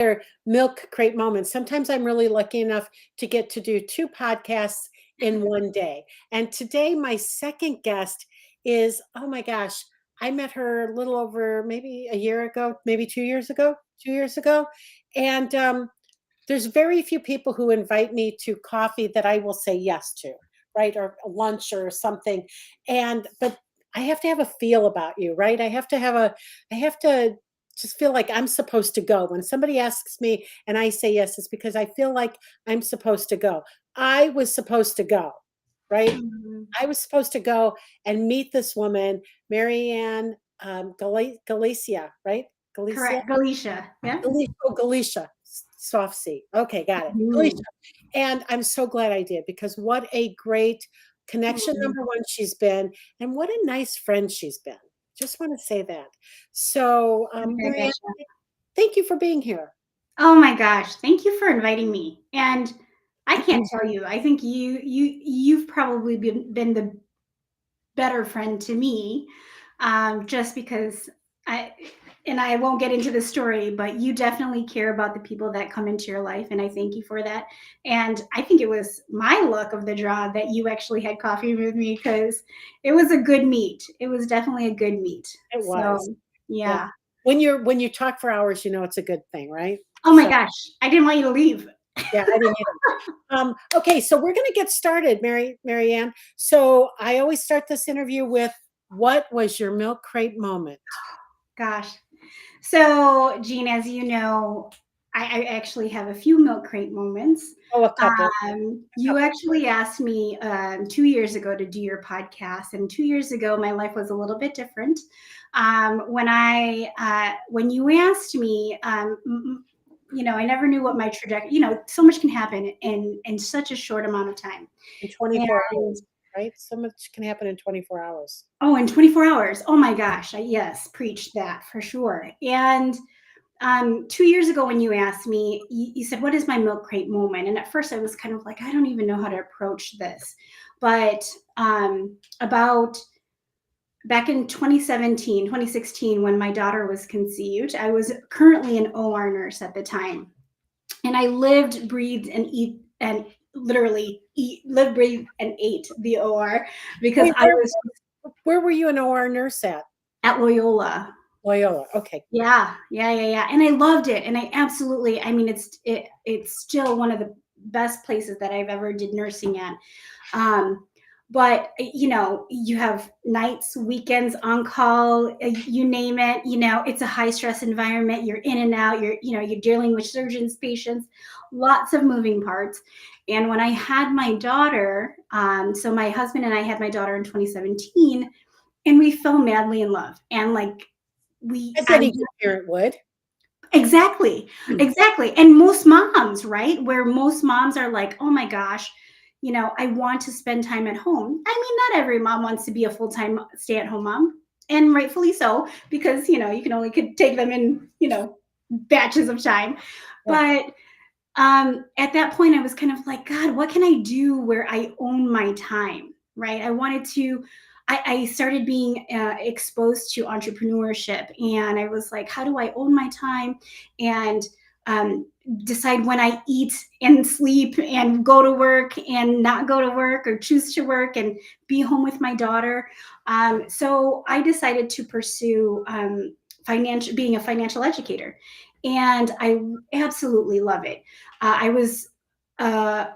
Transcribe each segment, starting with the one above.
their milk crate moments. Sometimes I'm really lucky enough to get to do 2 podcasts in one day. And today my second guest is, oh my gosh, I met her a little over maybe a year ago, maybe 2 years ago, 2 years ago. And there's very few people who invite me to coffee that I will say yes to, right? Or lunch or something. But I have to have a feel about you, right? I have to just feel like I'm supposed to go. When somebody asks me and I say yes, it's because I feel like I'm supposed to go. I was supposed to go, right? Mhm. I was supposed to go and meet this woman, Mary Ann Galicia, right? Galicia? Correct. Galicia. Yeah. Galicia, soft C. Okay, got it. Galicia. Mhm. And I'm so glad I did because what a great connection, Mhm. number one, she's been, and what a nice friend she's been. Just want to say that. So, Okay, Marianne, gotcha. thank you for being here. Oh my gosh. Thank you for inviting me. And I can't tell you, I think you've probably been the better friend to me, just because I and I won't get into the story, but you definitely care about the people that come into your life, and I thank you for that. And I think it was my luck of the draw that you actually had coffee with me because it was a good meet. It was definitely a good meet. It was. So Yeah. yeah. When you talk for hours, you know it's a good thing, right? Oh my So gosh, I didn't want you to leave. yeah, I didn't either. Okay, so we're gonna get started, Mary Ann. So I always start this interview with what was your milk crate moment? Gosh. So, Jean, as you know, I actually have a few milk crate moments. Oh, a couple. A You couple. actually asked me 2 years ago to do your podcast, and 2 years ago, my life was a little bit different. When you asked me, I never knew what my trajectory. So much can happen in such a short amount of time. In 24 And hours, right? So much can happen in 24 hours. oh, in 24 hours. Oh my gosh. Yes, preach that for sure. And 2 years ago, when you asked me, you said, "What is my milk crate moment?" And at first, I was kind of like, I don't even know how to approach this. But about back in 2017, 2016, when my daughter was conceived, I was currently an OR nurse at the time. And I lived, breathed, and eat, and literally lived, breathed, and ate the OR because Wait, I was where were you an OR nurse at? at Loyola. Loyola. Okay. Yeah, yeah, yeah, yeah. And I loved it. And I absolutely, I mean, it's still one of the best places that I've ever did nursing at. Um, but you have nights, weekends, on call, you name it. It's a high stress environment. You're in and out. You're dealing with surgeons, patients, lots of moving parts. And when I had my daughter, so my husband and I had my daughter in 2017, and we fell madly in love. And like we, As I any good parent would. Exactly. Hmm. Exactly. And most moms, right? Where most moms are like, oh my gosh, I want to spend time at home. I mean, not every mom wants to be a full time stay at home mom, and rightfully so, because, you can only could take them in, batches of time. Yeah. But at that point, I was kind of like, God, what can I do where I own my time? Right. I started being exposed to entrepreneurship, and I was like, how do I own my time and um, decide when I eat and sleep and go to work and not go to work or choose to work and be home with my daughter? So I decided to pursue being a financial educator, and I absolutely love it. I was uh,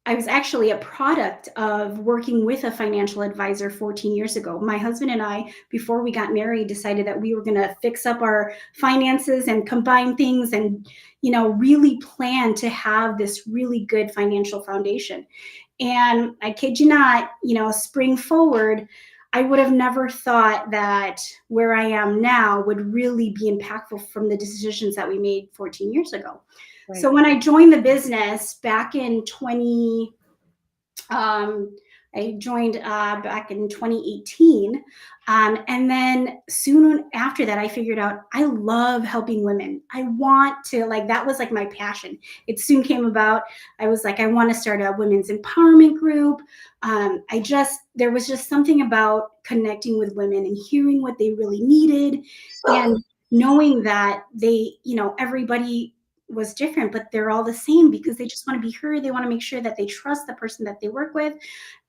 I was actually a product of working with a financial advisor 14 years ago. My husband and I, before we got married, decided that we were going to fix up our finances and combine things and, really plan to have this really good financial foundation. And I kid you not, spring forward, I would have never thought that where I am now would really be impactful from the decisions that we made 14 years ago. Right. So when I joined the business back in um, I joined back in 2018. And then soon after that, I figured out I love helping women. I want to, like, that was like my passion. It soon came about. I was like, I want to start a women's empowerment group. There was just something about connecting with women and hearing what they really needed and knowing that everybody was different, but they're all the same because they just want to be heard. They want to make sure that they trust the person that they work with.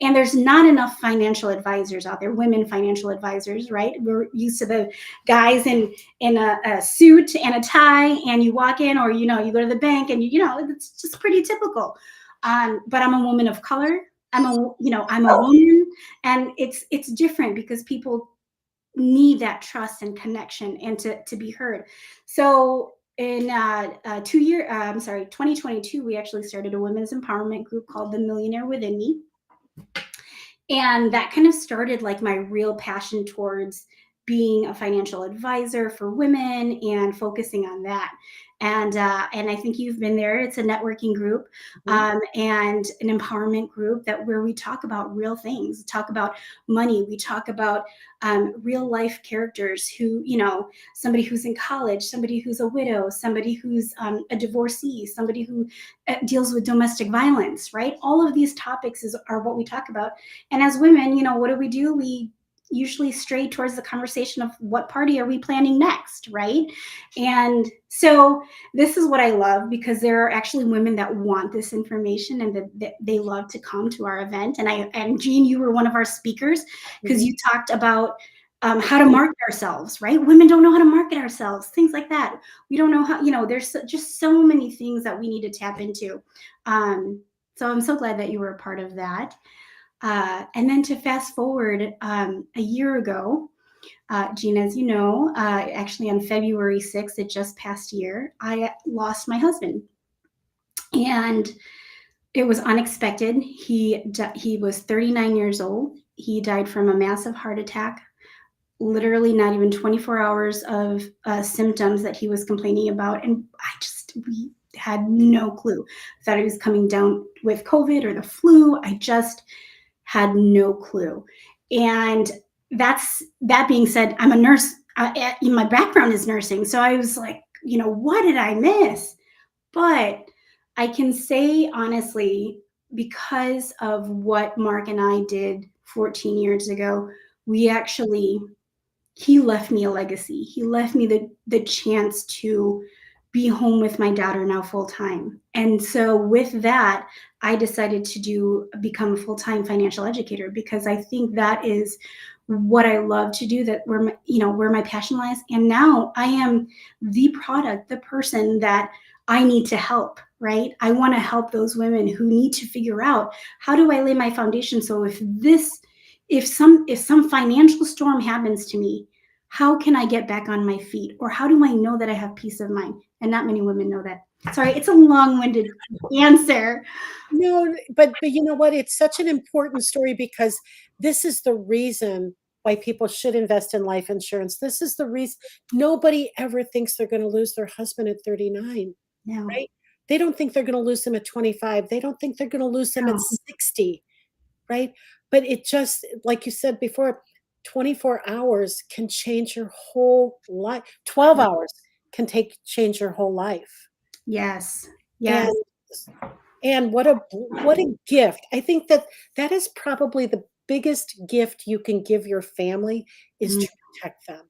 And there's not enough financial advisors out there, women financial advisors, right? We're used to the guys in a suit and a tie, and you walk in, or you go to the bank, and it's just pretty typical. But I'm a woman of color. I'm a woman, and it's different because people need that trust and connection and to be heard. So in 2022, we actually started a women's empowerment group called the Millionaire Within Me. And that kind of started like my real passion towards being a financial advisor for women and focusing on that. And I think you've been there. It's a networking group, and an empowerment group where we talk about real things, talk about money. We talk about real life characters who, somebody who's in college, somebody who's a widow, somebody who's a divorcee, somebody who deals with domestic violence, right? All of these topics are what we talk about. And as women, what do? We usually stray towards the conversation of what party are we planning next, right? And so this is what I love, because there are actually women that want this information and that they love to come to our event. And Jean, you were one of our speakers because you talked about how to market ourselves, right? Women don't know how to market ourselves, things like that. We don't know how, there's just so many things that we need to tap into. So I'm so glad that you were a part of that. And then to fast forward a year ago, Gina, as you know, actually on February 6th, it just past year, I lost my husband. And it was unexpected. He was 39 years old. He died from a massive heart attack, literally not even 24 hours of symptoms that he was complaining about. And we had no clue. I thought he was coming down with COVID or the flu. I just had no clue. And that being said, I'm a nurse. My background is nursing. So I was like, what did I miss? But I can say honestly, because of what Mark and I did 14 years ago, he left me a legacy. He left me the chance to be home with my daughter now full time. And so with that, I decided to become a full-time financial educator, because I think that is what I love to do, where my passion lies. And now I am the person that I need to help, right? I want to help those women who need to figure out, how do I lay my foundation? So if some financial storm happens to me, how can I get back on my feet? Or how do I know that I have peace of mind? And not many women know that. Sorry, it's a long-winded answer. No, but you know what? It's such an important story, because this is the reason why people should invest in life insurance. This is the reason nobody ever thinks they're going to lose their husband at 39, No. right? They don't think they're going to lose him at 25. They don't think they're going to lose him at No. 60, right? But it just, like you said before, 24 hours can change your whole life. 12 hours can change your whole life. Yes. And Yes. and what a gift. I think that is probably the biggest gift you can give your family, is to protect them,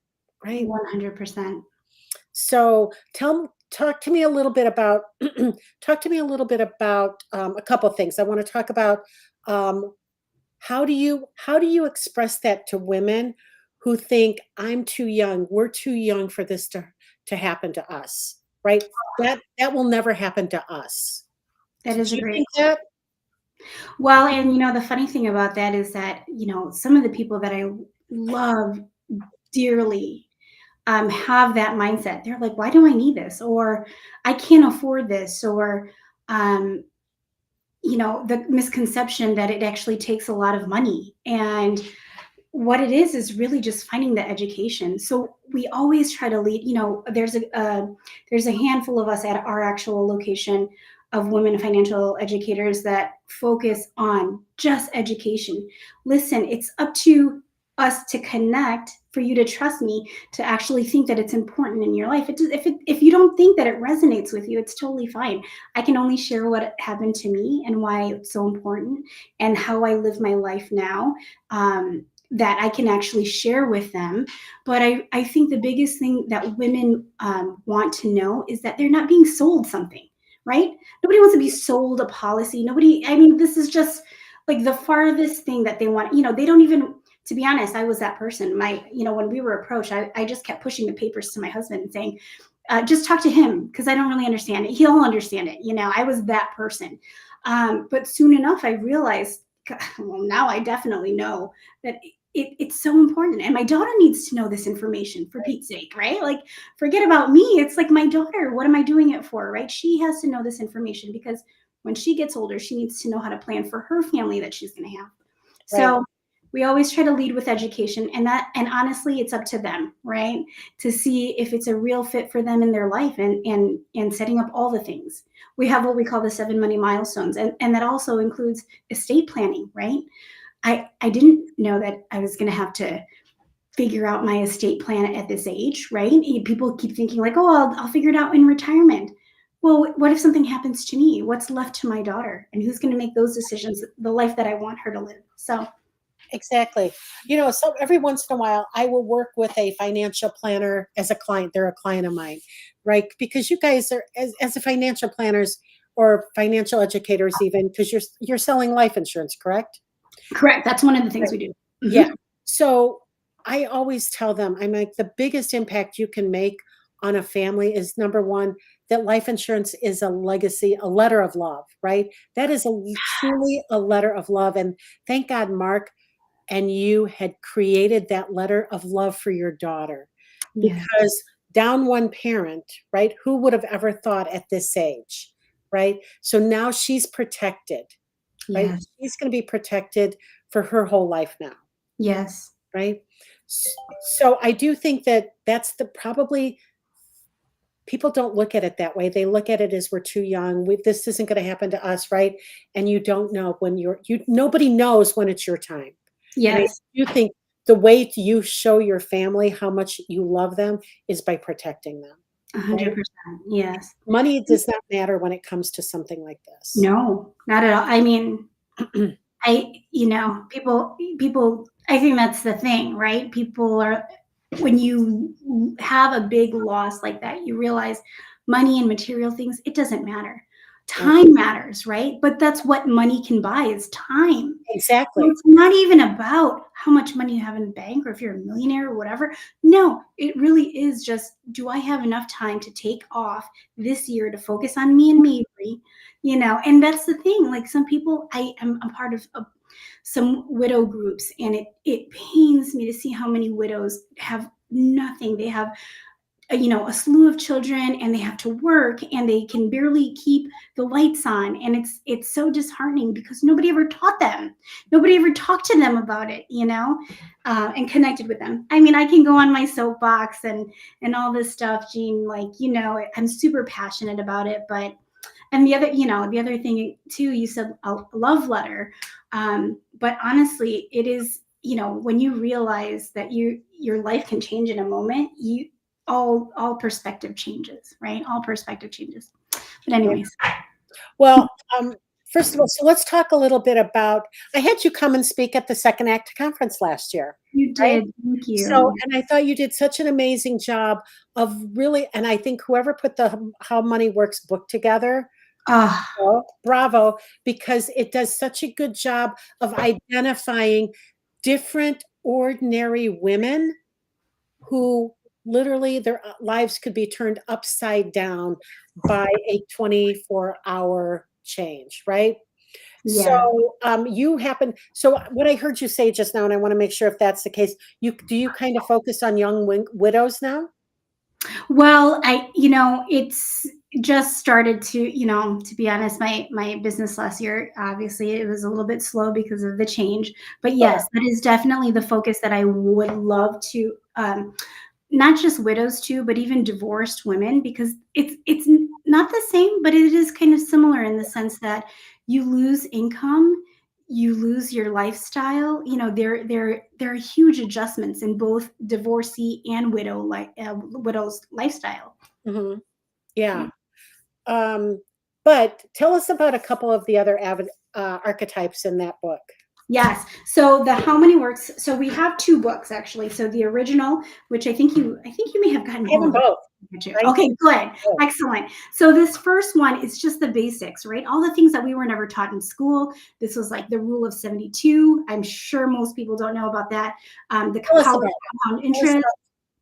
right? 100%. So talk to me a little bit about a couple things. I want to talk about how do you express that to women who think, I'm too young, we're too young for this to happen to us, right? That will never happen to us. That Do is a you great. think that? Well, and the funny thing about that is that, some of the people that I love dearly have that mindset. They're like, why do I need this? Or I can't afford this. Or, the misconception that it actually takes a lot of money. And what it is really just finding the education. So we always try to lead, there's a handful of us at our actual location of women financial educators that focus on just education. Listen, it's up to us to connect, for you to trust me, to actually think that it's important in your life. If you don't think that it resonates with you, it's totally fine. I can only share what happened to me and why it's so important and how I live my life now. that I can actually share with them. But I think the biggest thing that women want to know is that they're not being sold something, right? Nobody wants to be sold a policy. Nobody, I mean, this is just like the farthest thing that they want. They don't even, to be honest, I was that person. When we were approached, I just kept pushing the papers to my husband and saying, just talk to him because I don't really understand it. He'll understand it. I was that person. But soon enough, I realized, well, now I definitely know that it's so important. And my daughter needs to know this information for Pete's sake, right? Like, forget about me. It's like my daughter. What am I doing it for, right? She has to know this information because when she gets older, she needs to know how to plan for her family that she's going to have. Right. So we always try to lead with education, and honestly, it's up to them, right? To see if it's a real fit for them in their life, and setting up all the things. We have what we call the 7 money milestones, and that also includes estate planning, right? I didn't know that I was going to have to figure out my estate plan at this age, right? People keep thinking like, oh, I'll figure it out in retirement. Well, what if something happens to me? What's left to my daughter? And who's going to make those decisions, the life that I want her to live? So, Exactly. So every once in a while, I will work with a financial planner as a client. They're a client of mine, right? Because you guys are, as a financial planners or financial educators, even because you're selling life insurance, correct? correct. That's one of the things Right. we do. Yeah. Hmm. So I always tell them, I'm like, the biggest impact you can make on a family is number one, that life insurance is a legacy, a letter of love, right? That is truly a letter of love. And thank God, Mark and you had created that letter of love for your daughter, Yeah. because down one parent, right? Who would have ever thought at this age, right? So now she's protected, right? Yes. She's going to be protected for her whole life now, Yes. right? So I do think that that's the probably people don't look at it that way. They look at it as we're too young. This isn't going to happen to us, right? And you don't know when nobody knows when it's your time. And I Yes. do think the way you show your family how much you love them is by protecting them, right? 100%. Yes. Money does not matter when it comes to something like this. No, not at all. I mean, people, I think that's the thing, right? People are, when you have a big loss like that, you realize money and material things, it doesn't matter. Mm, Time matters, right? But that's what money can buy is time. So exactly. it's not even about how much money you have in the bank or if you're a millionaire or whatever. No, it really is just, do I have enough time to take off this year to focus on me and Mabry? And that's the thing. Like some people, I'm part of some widow groups, and it pains me to see how many widows have nothing. They have a slew of children, and they have to work, and they can barely keep the lights on, and it's so disheartening because nobody ever taught them. Nobody ever talked to them about it, and connected with them. I mean, I can go on my soapbox and all this stuff, Jean, like, I'm super passionate about it. But and the other thing too, you said a love letter. But honestly, it is, when you realize that your life can change in a moment, all perspective changes, right? All perspective changes. But anyways, Well, first of all, so let's talk a little bit about. I had you come and speak at the Second Act conference last year, you right? did. Thank So, you. and I thought you did such an amazing job of really, and I think whoever put the How Money Works book together, Ah, bravo, because it does such a good job of identifying different ordinary women who literally their lives could be turned upside down by a 24-hour change, right? So yeah. so what I heard you say just now, and I want to make sure if that's the case, do you kind of focus on young widows now? Well, it's just started to be honest, my business last year, obviously it was a little bit slow because of the change. But Sure. yes, that is definitely the focus that I would love to, not just widows too, but even divorced women, because it's not the same, but it is kind of similar in the sense that you lose income, you lose your lifestyle. There are huge adjustments in both divorcee and widow's lifestyle. Mhm. Yeah. Um, but tell us about a couple of the other archetypes in that book. Yes. So the How Many Works. So we have two books actually. So the original, which I think you may have gotten I have them both. both, right? Okay, good. Both. Excellent. So this first one is just the basics, right? All the things that we were never taught in school. This was like the rule of 72. I'm sure most people don't know about that. The Tell us power about of compound tell us interest. about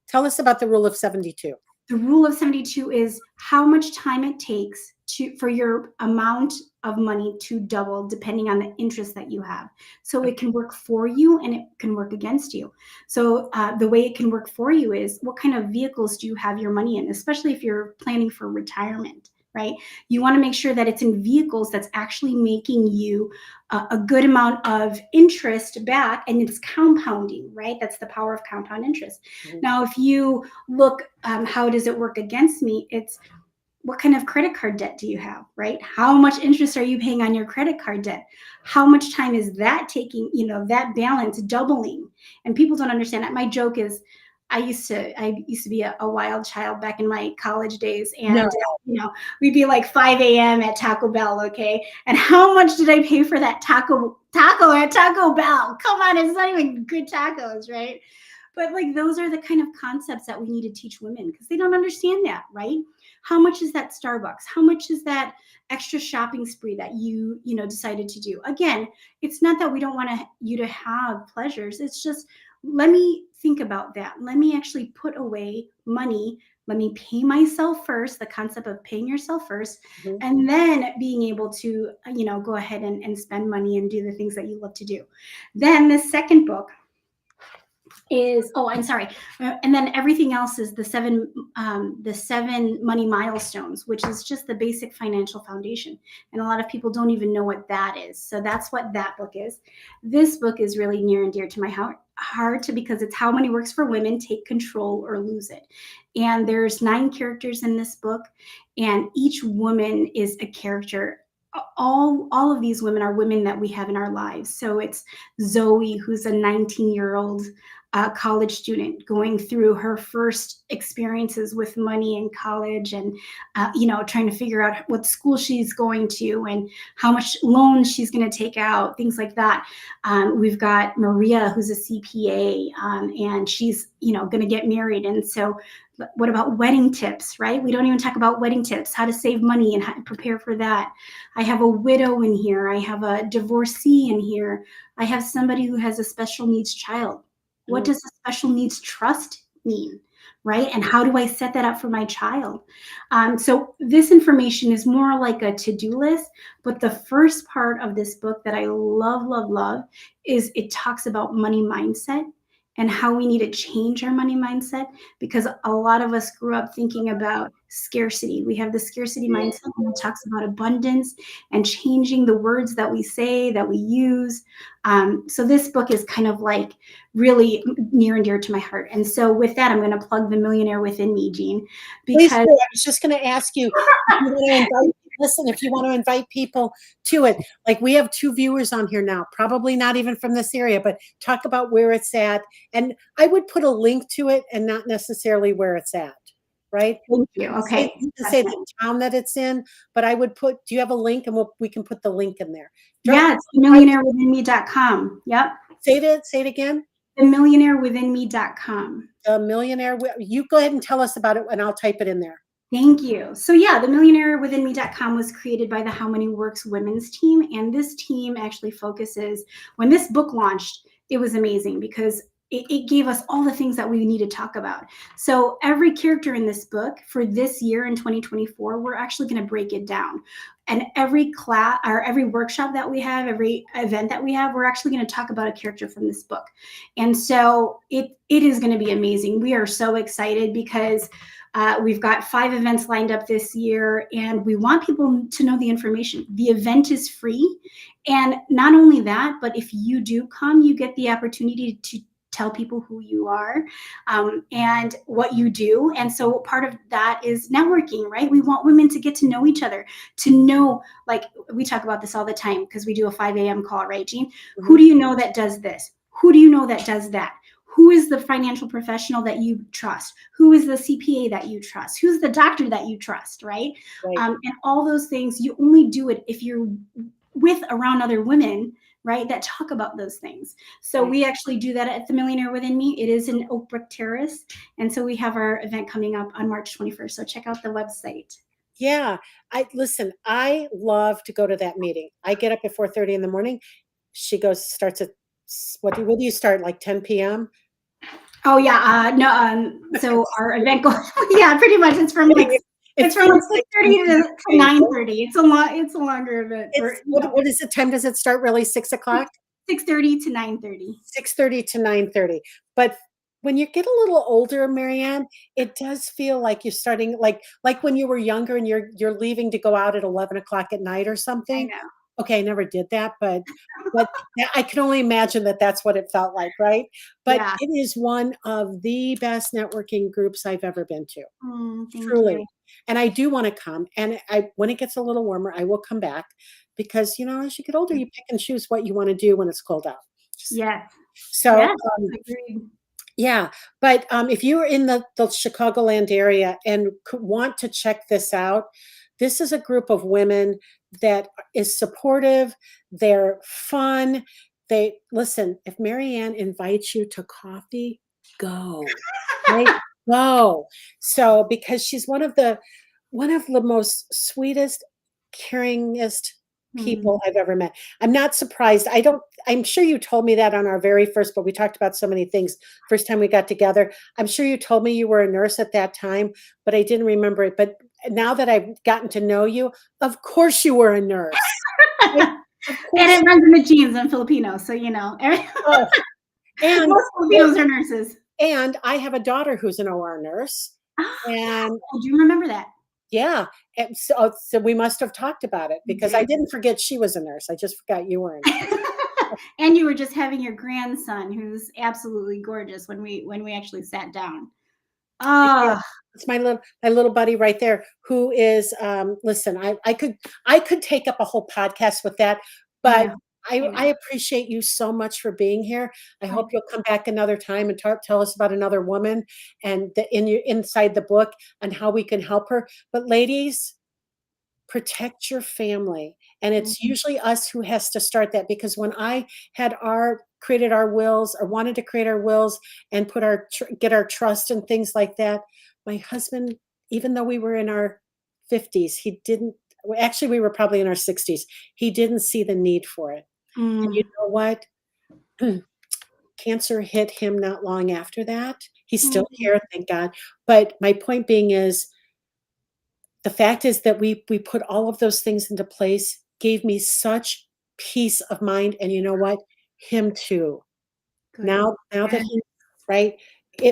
tell us about the rule of 72. The rule of 72 is how much time it takes for your amount of money to double depending on the interest that you have. So it can work for you and it can work against you. So the way it can work for you is what kind of vehicles do you have your money in, especially if you're planning for retirement, right? You want to make sure that it's in vehicles that's actually making you a good amount of interest back, and it's compounding, right? That's the power of compound interest. Mhm. Now, if you look, how does it work against me? It's what kind of credit card debt do you have, right? How much interest are you paying on your credit card debt? How much time is that taking, that balance doubling? And people don't understand that. My joke is, I used to be a wild child back in my college days, and No. we'd be like 5 a.m. at Taco Bell, okay? And how much did I pay for that taco at Taco Bell? Come on, it's not even good tacos, right? But like those are the kind of concepts that we need to teach women because they don't understand that, right? How much is that Starbucks? How much is that extra shopping spree that you decided to do? Again, it's not that we don't want you to have pleasures. It's just, let me think about that. Let me actually put away money. Let me pay myself first, the concept of paying yourself first, Mhm. and then being able to, go ahead and spend money and do the things that you love to do. Then the second book is, oh, I'm sorry, and then everything else is the seven money milestones, which is just the basic financial foundation, and a lot of people don't even know what that is. So that's what that book is. This book is really near and dear to my heart because it's How Money Works for Women: Take Control or Lose It. And there's 9 characters in this book, and each woman is a character. All of these women are women that we have in our lives. So it's Zoe, who's a 19-year-old college student going through her first experiences with money in college, and trying to figure out what school she's going to and how much loans she's going to take out, things like that. We've got Maria, who's a CPA, and she's going to get married, and so what about wedding tips, right? We don't even talk about wedding tips, how to save money and how to prepare for that. I have a widow in here. I have a divorcee in here. I have somebody who has a special needs child. What Mhm. does a special needs trust mean, right? And how do I set that up for my child? So this information is more like a to-do list, but the first part of this book that I love, love, love is it talks about money mindset and how we need to change our money mindset, because a lot of us grew up thinking about scarcity. We have the scarcity mindset, and it talks about abundance and changing the words that we say, that we use. So this book is kind of like really near and dear to my heart. And so with that, I'm going to plug The Millionaire Within Me, Jean, Please because do. I was just gonna ask you if you wanna if you wanna invite people to it. Like, we have 2 viewers on here now, probably not even from this area, but talk about where it's at, and I would put a link to it and not necessarily where it's at, right? thank you. Say Okay. you can say the Definitely. town that it's in, but I would put, do you have a link? And we can put the link in there. Dri Yeah, it's I millionairewithinme.com. Yep. say it again. Themillionairewithinme.com. The millionaire you go ahead and tell us about it, and I'll type it in there. Thank you. So yeah, the millionairewithinme.com was created by the How Many Works women's team. And this team actually focuses, when this book launched, it was amazing because it gave us all the things that we need to talk about. So every character in this book for this year in 2024, we're actually going to break it down. And every class or every workshop that we have, every event that we have, we're actually going to talk about a character from this book. And so it is going to be amazing. We are so excited because we've got 5 events lined up this year, and we want people to know the information. The event is free. And not only that, but if you do come, you get the opportunity to tell people who you are, and what you do. And so part of that is networking, right? We want women to get to know each other, to know, like we talk about this all the time because we do a 5 a.m. call, right, Jean? Who Mhm. do you know that does this? Who do you know that does that? Who is the financial professional that you trust? Who is the CPA that you trust? Who's the doctor that you trust, right? Right. And all those things, you only do it if you're with around other women right, that talk about those things. So we actually do that at the Millionaire Within Me. It is in Oak Brook Terrace. And so we have our event coming up on March 21st. So check out the website. Yeah. Listen, I love to go to that meeting. I get up at 4:30 in the morning. She starts at what do you start, like 10 p.m.? Oh yeah, no. So our event goes, yeah, pretty much. It's from like It it's from like feels like 6:30 10 to p.m. 9:30. It's a longer event for It's what is it? Time does it start really? 6 o'clock? 6:30 to 9:30. 6:30 to 9:30. But when you get a little older, Mary Ann, it does feel like you're starting like when you were younger and you're leaving to go out at 11 o'clock at night or I something. know. Okay, I never did that, but yeah, I can only imagine that that's what it felt like, right? But Yeah. it is one of the best networking groups I've ever been to, Thank truly. you. And I do want to come. And when it gets a little warmer, I will come back because as you get older, you pick and choose what you want to do when it's cold out. Just- Yes. So Yes. Agreed. yeah, but if you are in the Chicagoland area and want to check this out, this is a group of women that is supportive. They're fun. They listen. If Mary Ann invites you to coffee, go. Right? Go. So because she's one of the most sweetest, caringest people Mm. I've ever met. I'm not surprised. I'm sure you told me that on our very first, but we talked about so many things first time we got together. I'm sure you told me you were a nurse at that time, but I didn't remember it. But now that I've gotten to know you, of course you were a nurse. Right? Of And course. it runs in the genes. I'm Filipino, so Oh, and most Filipinos are nurses. and I have a daughter who's an OR nurse. Ah, yes, And I do remember that. yeah, and so we must have talked about it We because I did. didn't forget she was a nurse. I just forgot you were a nurse. And you were just having your grandson, who's absolutely gorgeous, when we actually sat down. Yeah, Ah, it's my little buddy right there who is listen, I could take up a whole podcast with that, I but know. I I know. appreciate you so much for being here. I I hope you'll come back another time and tell us about another woman and inside the book and how we can help her. But ladies, protect your family. And it's Mhm. usually us who has to start that because when I had created our wills or wanted to create our wills and get our trust and things like that, my husband, even though we were in our 50s, he didn't, well, actually we were probably in our 60s. He didn't see the need for it. And you Mm. know what? Cancer hit him not long after that. He's still Mm. here, thank God. But my point being is the fact is that we put all of those things into place, gave me such peace of mind, and you know what? Him too. Good. Now that Yeah. right,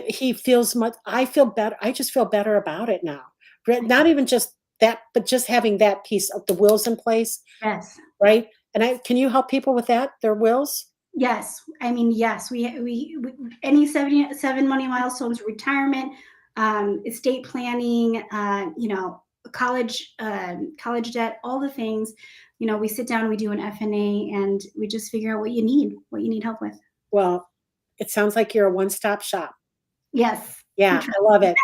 he feels much I feel better. I just feel better about it now. Not even just that, but just having that piece of the wills in place, Yes. right? And can you help people with that, their wills? Yes. I mean, yes. We any 77 money milestones, retirement, estate planning, college debt, all the things. We sit down, we do an FNA, and we just figure out what you need help with. Well, it sounds like you're a one-stop shop. Yes. We Yeah, try. I love it.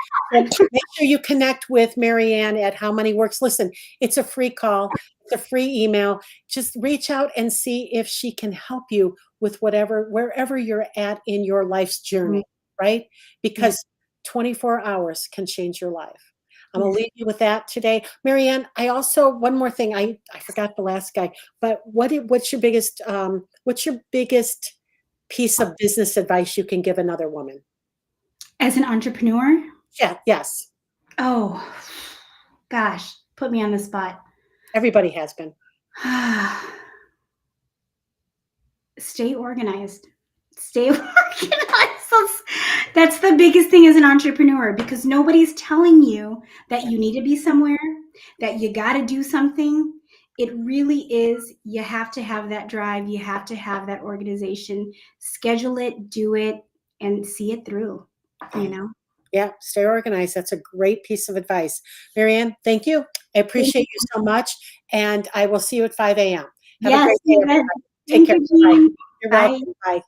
So make sure you connect with Mary Ann at How Money Works. Listen, it's a free call, it's a free email. Just reach out and see if she can help you with wherever you're at in your life's Mm. journey, right? Yeah. Because 24 hours can change your life. I'm gonna Yes. leave you with that today. Mary Ann, I also one more thing. I forgot the last guy, but what's your biggest piece of business advice you can give another woman? As an entrepreneur, Yeah, yes. oh gosh, put me on the spot. Everybody has been. Stay organized. Stay organized. That's the biggest thing as an entrepreneur, because nobody's telling you that you need to be somewhere, that you got to do something. It really is, you have to have that drive, you have to have that organization. Schedule it, do it, and see it through, you know? Yeah, stay organized. That's a great piece of advice. Mary Ann, thank you. I Thank you. appreciate you so much, and I will see you at 5 a.m. Have a Yes, great day, you bet. everybody. Take Thank care. you, Bye. Jean. You're Bye. welcome. Bye.